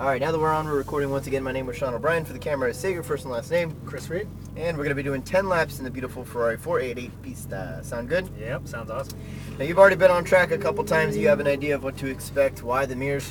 All right, now that we're recording once again. My name is Sean O'Brien. For the camera is say your first and last name. Chris Reed. And we're going to be doing 10 laps in the beautiful Ferrari 488 Pista. Sound good? Yep, sounds awesome. Now, you've already been on track a couple times. You have an idea of what to expect, why the mirrors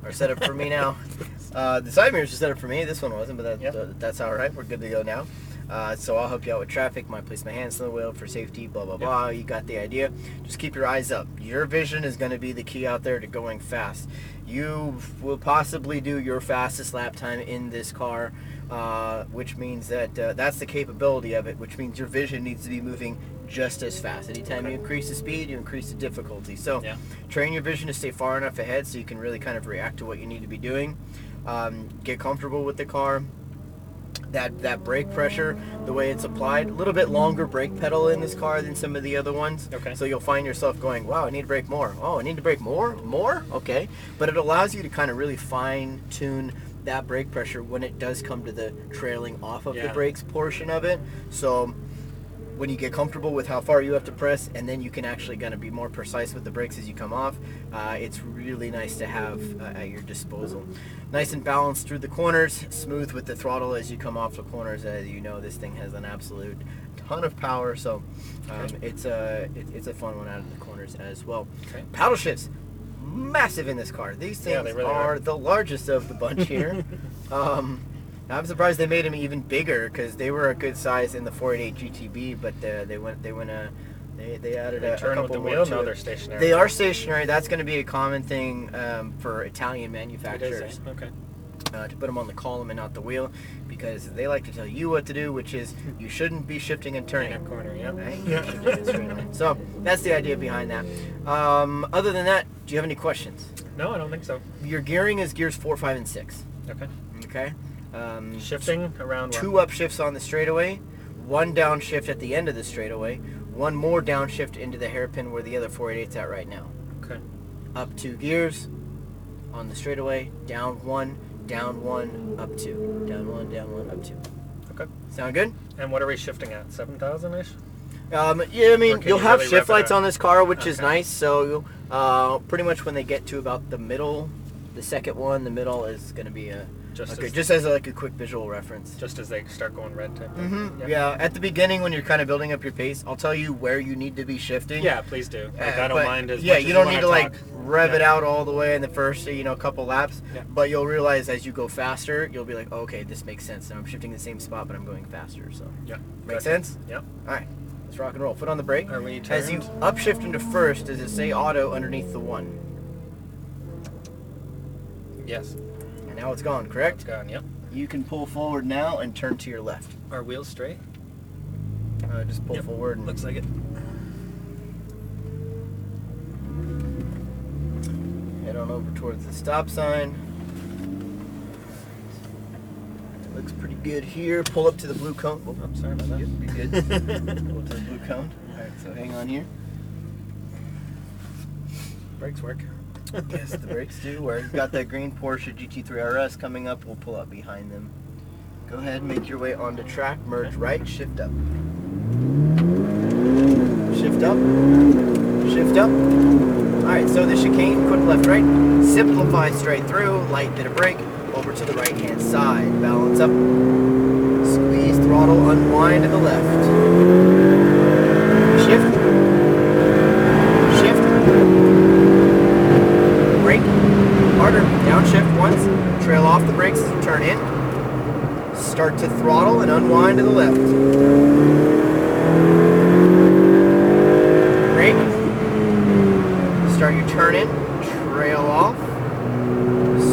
are set up for me now. The side mirrors are set up for me. This one wasn't, but that's all right. We're good to go now. So I'll help you out with traffic. Might place my hands on the wheel for safety, blah, blah, blah. You got the idea. Just keep your eyes up. Your vision is going to be the key out there to going fast. You will possibly do your fastest lap time in this car, which means that that's the capability of it, which means your vision needs to be moving just as fast. Anytime you increase the speed, you increase the difficulty. So train your vision to stay far enough ahead so you can really kind of react to what you need to be doing. Get comfortable with the car. That brake pressure, the way it's applied, a little bit longer brake pedal in this car than some of the other ones. So you'll find yourself going, wow, I need to brake more. Oh, I need to brake more? Okay. But it allows you to kind of really fine tune that brake pressure when it does come to the trailing off of the brakes portion of it. So when you get comfortable with how far you have to press, and then you can actually kind of be more precise with the brakes as you come off, it's really nice to have at your disposal. Nice and balanced through the corners, smooth with the throttle as you come off the corners. As you know, this thing has an absolute ton of power, so it's a fun one out of the corners as well. Paddle shifts, massive in this car. These things they really are the largest of the bunch here. I'm surprised they made them even bigger because they were a good size in the 488 GTB, but they added a couple with the more wheel. to No, it. they're stationary. They are stationary. That's going to be a common thing for Italian manufacturers. To put them on the column and not the wheel, because they like to tell you what to do, which is you shouldn't be shifting and turning. In a corner, Right? So that's the idea behind that. Other than that, do you have any questions? No, I don't think so. Your gearing is gears 4, 5, and 6. Okay. Shifting around 2 upshifts on the straightaway, 1 downshift at the end of the straightaway, 1 more downshift into the hairpin where the other 488's at right now. Up 2 gears on the straightaway, down 1, down 1, up 2. Down 1, down 1, up 2. Sound good? And what are we shifting at? 7,000-ish? Yeah, I mean, you'll have really shift rev it lights up? on this car, which is nice. So pretty much when they get to about the middle, the second one, the middle is going to be just as like a quick visual reference. Just as they start going red type. Yeah, at the beginning when you're kind of building up your pace, I'll tell you where you need to be shifting. Yeah, please do. Like, I don't mind as much as you don't need to talk. rev it out all the way in the first couple laps. But you'll realize as you go faster, you'll be like, oh, okay, this makes sense. And I'm shifting the same spot, but I'm going faster. So make sense? Yep. All right, let's rock and roll. Foot on the brake. Are we turned? As you upshift into first, does it say auto underneath the 1? Yes. And now it's gone, correct? It's gone. Yep. You can pull forward now and turn to your left. Are wheels straight? Just pull forward. And looks like it. head on over towards the stop sign. It looks pretty good here. Pull up to the blue cone. Oh, I'm sorry about that. Be good. Pull up to the blue cone. All right, so hang on here. Brakes work. Yes, the brakes do work. You've got that green Porsche GT3 RS coming up. We'll pull up behind them. Go ahead and make your way onto track. Merge right, shift up. Shift up. Shift up. Alright, so the chicane, quick left, right. Simplify straight through. Light bit of brake. Over to the right hand side. Balance up. Squeeze throttle, unwind to the left. Shift. Shift. Brake. Harder. Downshift once. Trail off the brakes as you turn in. Start to throttle and unwind to the left. Brake. Start your turn in. Trail off.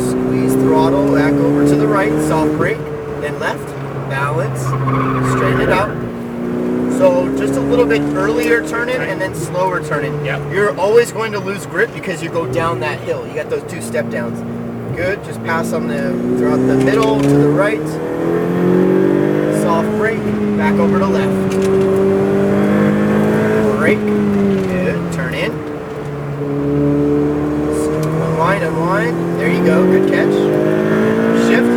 Squeeze throttle back over to the right. Soft brake. Then left. Balance. Straighten it out. So just a little bit earlier turn in and then slower turn in. You're always going to lose grip because you go down that hill. You got those 2 step downs. Good. Just pass on throughout the middle to the right. Soft brake. Back over to left. Brake. Good. Turn in. Unwind, unwind. There you go. Good catch. Shift.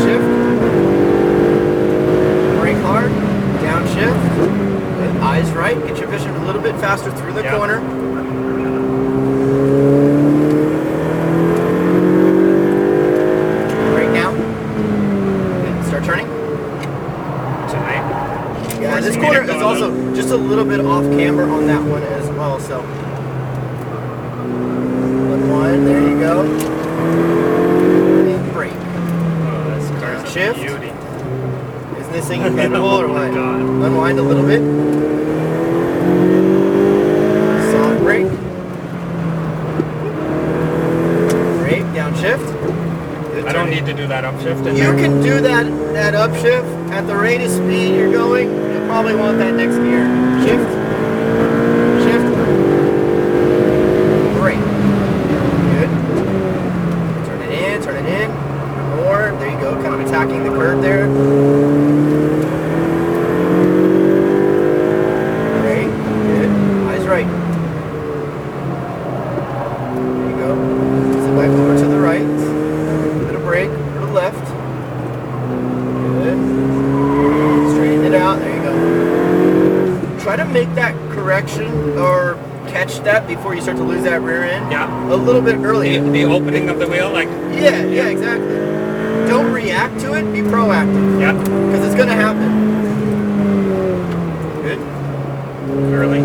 Shift. Brake hard. Downshift. Good. Eyes right. Get your vision a little bit faster through the corner. So unwind, there you go. And brake. Oh, this car's a Shift. beauty. Isn't this thing incredible or Oh my what? God. Unwind a little bit. Soft brake. Brake, downshift. I don't need to do that upshift in You there. can do that upshift at the rate of speed you're going. You'll probably want that next gear. Shift. Shift. Brake. Good. Turn it in, turn it in. More. There you go. Kind of attacking the curve there. Brake. Good. Eyes right. There you go. Sit back over to the right. Brake for the left. Good. Straighten it out. There you go. Try to make that correction or catch that before you start to lose that rear end. Yeah. A little bit earlier. The opening of the wheel, like. Yeah, exactly. Don't react to it. Be proactive. Yeah. Because it's gonna happen. Good. Early.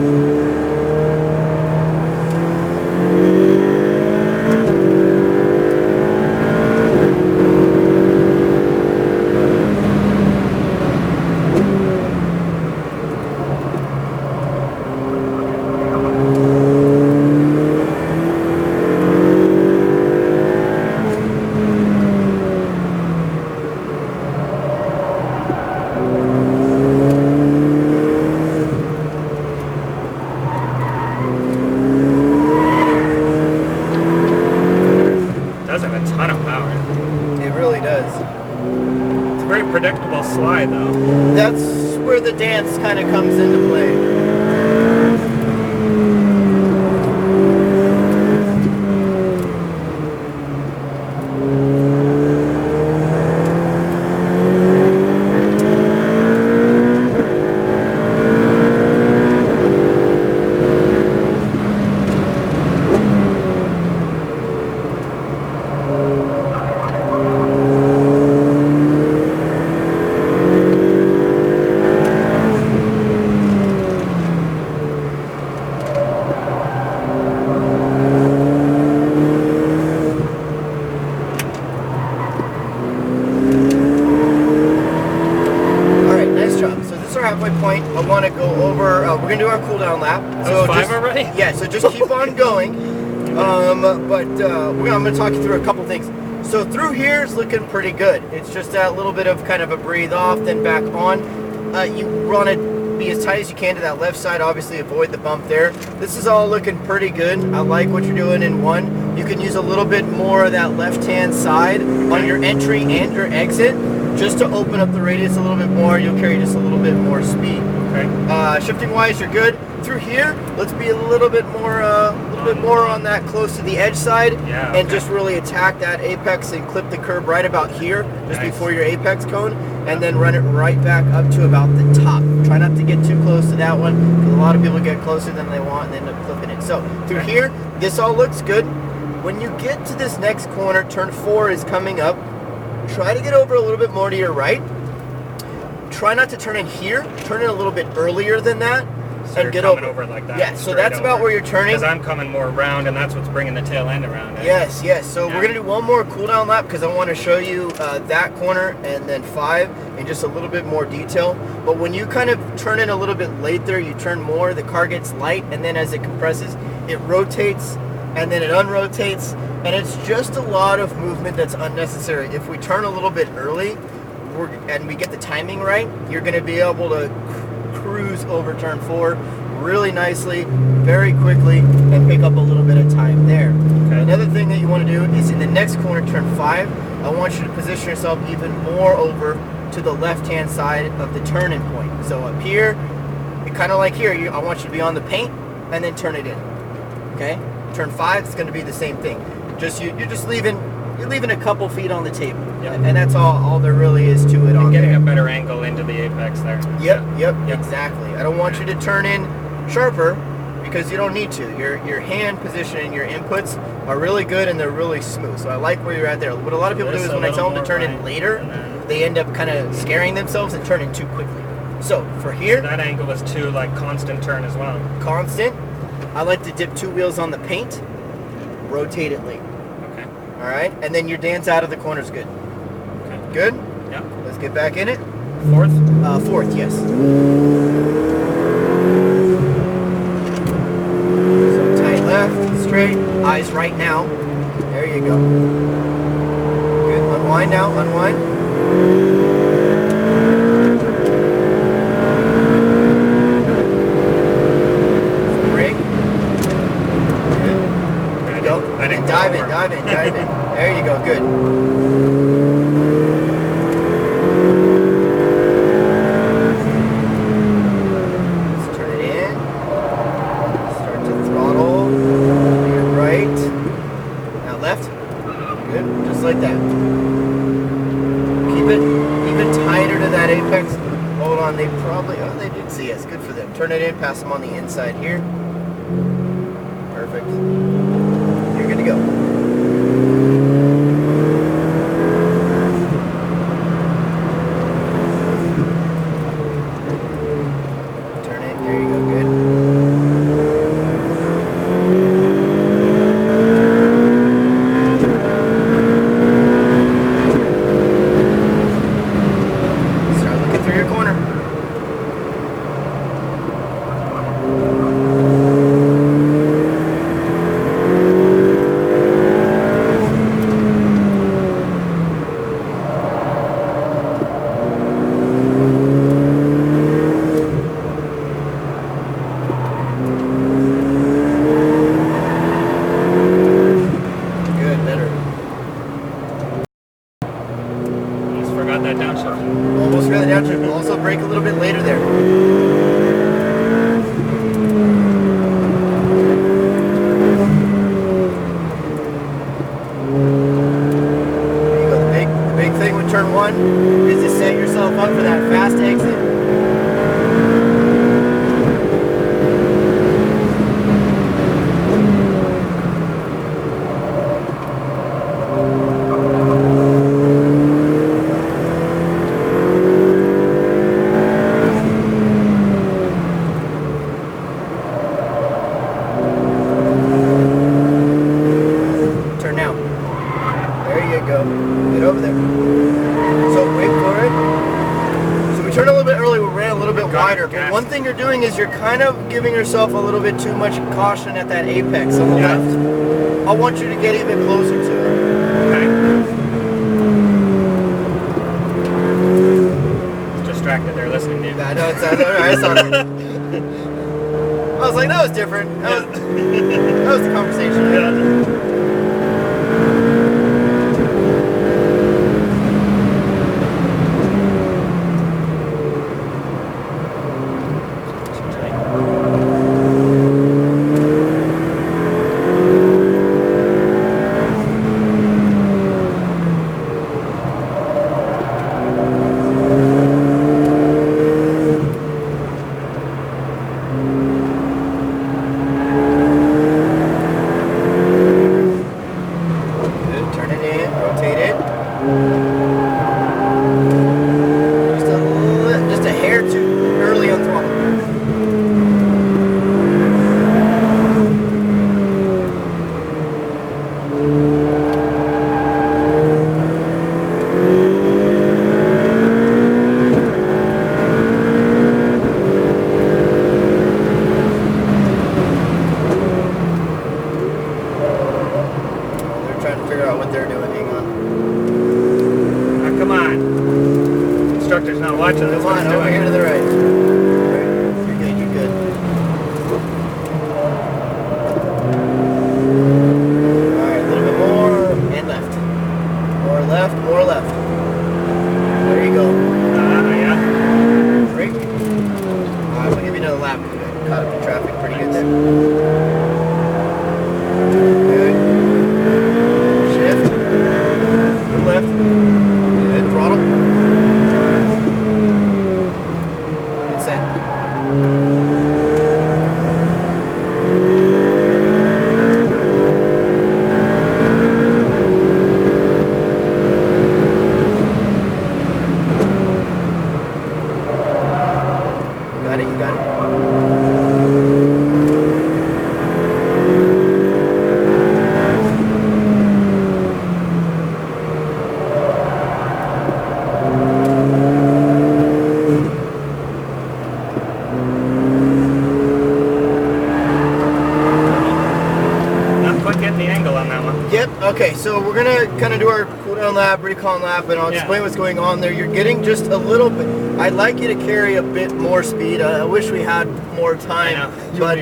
Does have a ton of power. It really does. It's a very predictable slide, though. That's where the dance kind of comes into play. Halfway point, I want to go over, we're going to do our cool down lap. So 5 already? Yeah, so just keep on going. I'm going to talk you through a couple things. So through here is looking pretty good. It's just that little bit of kind of a breathe off, then back on. You want to be as tight as you can to that left side, obviously avoid the bump there. This is all looking pretty good. I like what you're doing in one. You can use a little bit more of that left-hand side on your entry and your exit, just to open up the radius a little bit more. You'll carry just a little bit more speed. Okay. Shifting wise, you're good. Through here, let's be a little bit more on that close to the edge side, yeah, and just really attack that apex and clip the curb right about here, just before your apex cone, and then run it right back up to about the top. Try not to get too close to that one, because a lot of people get closer than they want and end up clipping it. So through here, this all looks good. When you get to this next corner, turn 4 is coming up. Try to get over a little bit more to your right. Try not to turn in here. Turn in a little bit earlier than that. So and you're get coming over like that. Yeah, so that's about where you're turning. Because I'm coming more around, and that's what's bringing the tail end around. Yes. So we're going to do one more cool down lap, because I want to show you that corner and then 5 in just a little bit more detail. But when you kind of turn in a little bit later, you turn more, the car gets light, and then as it compresses, it rotates, and then it unrotates, and it's just a lot of movement that's unnecessary. If we turn a little bit early and we get the timing right, you're going to be able to cruise over turn 4 really nicely, very quickly, and pick up a little bit of time there. Okay. Another thing that you want to do is in the next corner, turn 5, I want you to position yourself even more over to the left-hand side of the turning point. So up here, kind of like here, I want you to be on the paint and then turn it in. Okay? Turn 5 is going to be the same thing. You're just leaving a couple feet on the table. Yep. And that's all there really is to it. And getting a better angle into the apex there. Yep, exactly. I don't want you to turn in sharper, because you don't need to. Your hand position and your inputs are really good, and they're really smooth. So I like where you're at there. What a lot of people do is when I tell them to turn in later, they end up kind of scaring themselves and turning too quickly. So for here, that angle is too like constant turn as well. Constant. I like to dip 2 wheels on the paint, rotate it late. Okay. All right, and then your dance out of the corner's good. Okay. Good? Yeah. Let's get back in it. Fourth? Fourth, yes. So tight left, straight, eyes right now. There you go. Good, unwind now, unwind. Brake. Good. There you go. I didn't And go dive in, over. dive in, dive in. There you go, good. Like that. Keep it even tighter to that apex. Hold on, they probably, oh, they did see us. Good for them. Turn it in, pass them on the inside here. Perfect. You're good to go. Turn it, there you go, good. Almost forgot the downshift. We'll also brake a little bit later there. There you go. The big thing with turn 1 is to set yourself up for that fast exit. Get over there. So wait for it. So we turned a little bit early, we ran a little bit wider. But one thing you're doing is you're kind of giving yourself a little bit too much caution at that apex on the left. I want you to get even closer to it. Okay. Distracted there listening to you. I know, it's alright. I saw that. I was like, that was different. That was the conversation. Just a hair too early on throttle. They're trying to figure out what they're doing. Hang on. Come on. Instructor's not watching this. Come on, over here to the right. You're good, you're good. Alright, a little bit more, and left. More left, more left. There you go. Yeah. Brake. Alright, we'll give you another lap. Caught up in traffic pretty good there. Good. Shift. Good left. Good throttle. that one. Yep. Okay. So we're gonna kind of do our cool down lap, recon lap, and I'll explain what's going on there. You're getting just a little bit. I'd like you to carry a bit more speed. I wish we had more time. I know. But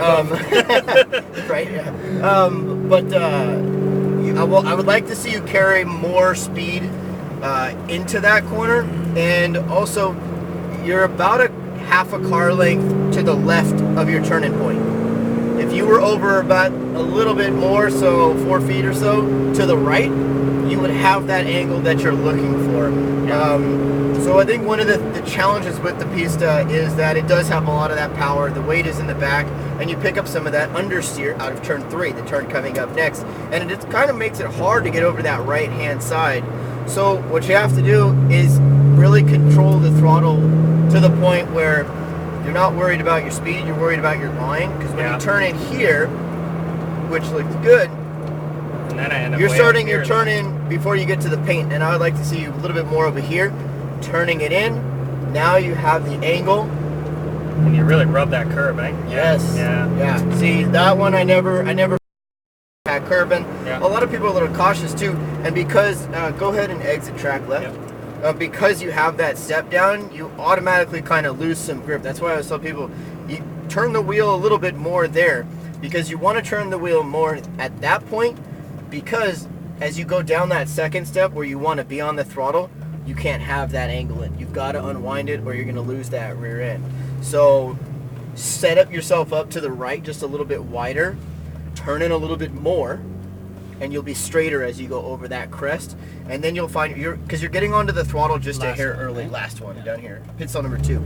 right. Yeah. I would like to see you carry more speed into that corner, and also you're about a half a car length to the left of your turning point. If you were over about a little bit more, so 4 feet or so to the right, you would have that angle that you're looking for. So I think one of the challenges with the Pista is that it does have a lot of that power. The weight is in the back, and you pick up some of that understeer out of turn 3, the turn coming up next. And it kind of makes it hard to get over that right-hand side. So what you have to do is really control the throttle to the point where you're not worried about your speed, you're worried about your line. Because when you turn in here, which looks good, and then I end up you're starting your turn in before you get to the paint. And I would like to see you a little bit more over here, turning it in. Now you have the angle. And you really rub that curb, eh? Yes. Yeah. See, that one I never had curbing. Yeah. A lot of people are a little cautious too. And because, go ahead and exit track left. Yep. Because you have that step down, you automatically kind of lose some grip. That's why I always tell people, you turn the wheel a little bit more there, because you want to turn the wheel more at that point, because as you go down that second step where you want to be on the throttle, you can't have that angle in. You've got to unwind it or you're going to lose that rear end. So set up yourself up to the right just a little bit wider, turn in a little bit more, and you'll be straighter as you go over that crest. And then you'll find because you're getting onto the throttle just a hair early. Last one down here, pit stall number 2.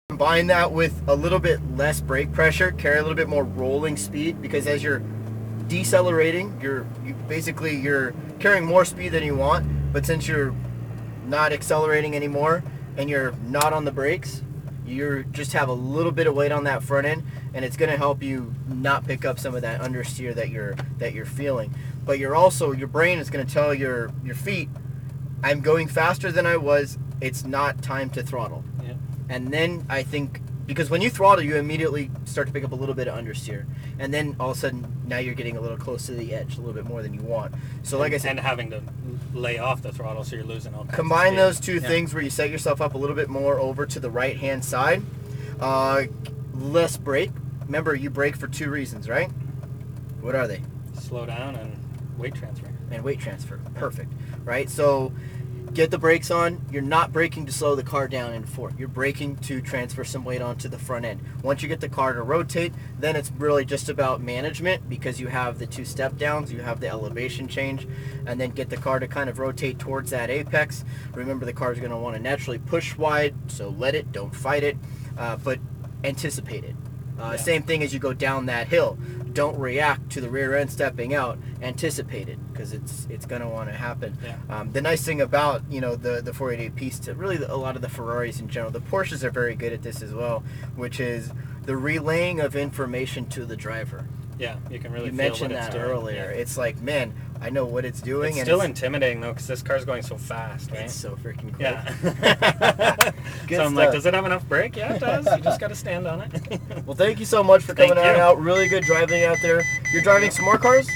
Combine that with a little bit less brake pressure, carry a little bit more rolling speed, because as you're decelerating, you're carrying more speed than you want, but since you're not accelerating anymore and you're not on the brakes, you just have a little bit of weight on that front end, and it's going to help you not pick up some of that understeer that you're feeling. But your brain is going to tell your feet, I'm going faster than I was, it's not time to throttle. Yeah. And then I think, because when you throttle, you immediately start to pick up a little bit of understeer, and then all of a sudden now you're getting a little close to the edge, a little bit more than you want. So like I said, and having to lay off the throttle, so you're losing all kinds combine of those two things where you set yourself up a little bit more over to the right hand side, less brake. Remember, you brake for 2 reasons, right? What are they? Slow down and weight transfer. And weight transfer. Perfect. Right? So get the brakes on. You're not braking to slow the car down and forth. You're braking to transfer some weight onto the front end. Once you get the car to rotate, then it's really just about management, because you have the 2 step downs, you have the elevation change, and then get the car to kind of rotate towards that apex. Remember, the car is going to want to naturally push wide, so let it, don't fight it, but anticipate it. Same thing as you go down that hill. Don't react to the rear end stepping out. Anticipate it, because it's going to want to happen. Yeah. The nice thing about the 488 Pista, really a lot of the Ferraris in general, the Porsches are very good at this as well, which is the relaying of information to the driver. Yeah, you can really You feel mentioned what it's that doing. earlier. Yeah. It's like, man, I know what it's doing. It's and still intimidating though, because this car's going so fast, right? It's so freaking quick. Yeah. Good So I'm stuff. like, does it have enough brake? Yeah, it does. You just got to stand on it. Well, thank you so much for coming Thank you. out. Really good driving out there. You're driving some more cars?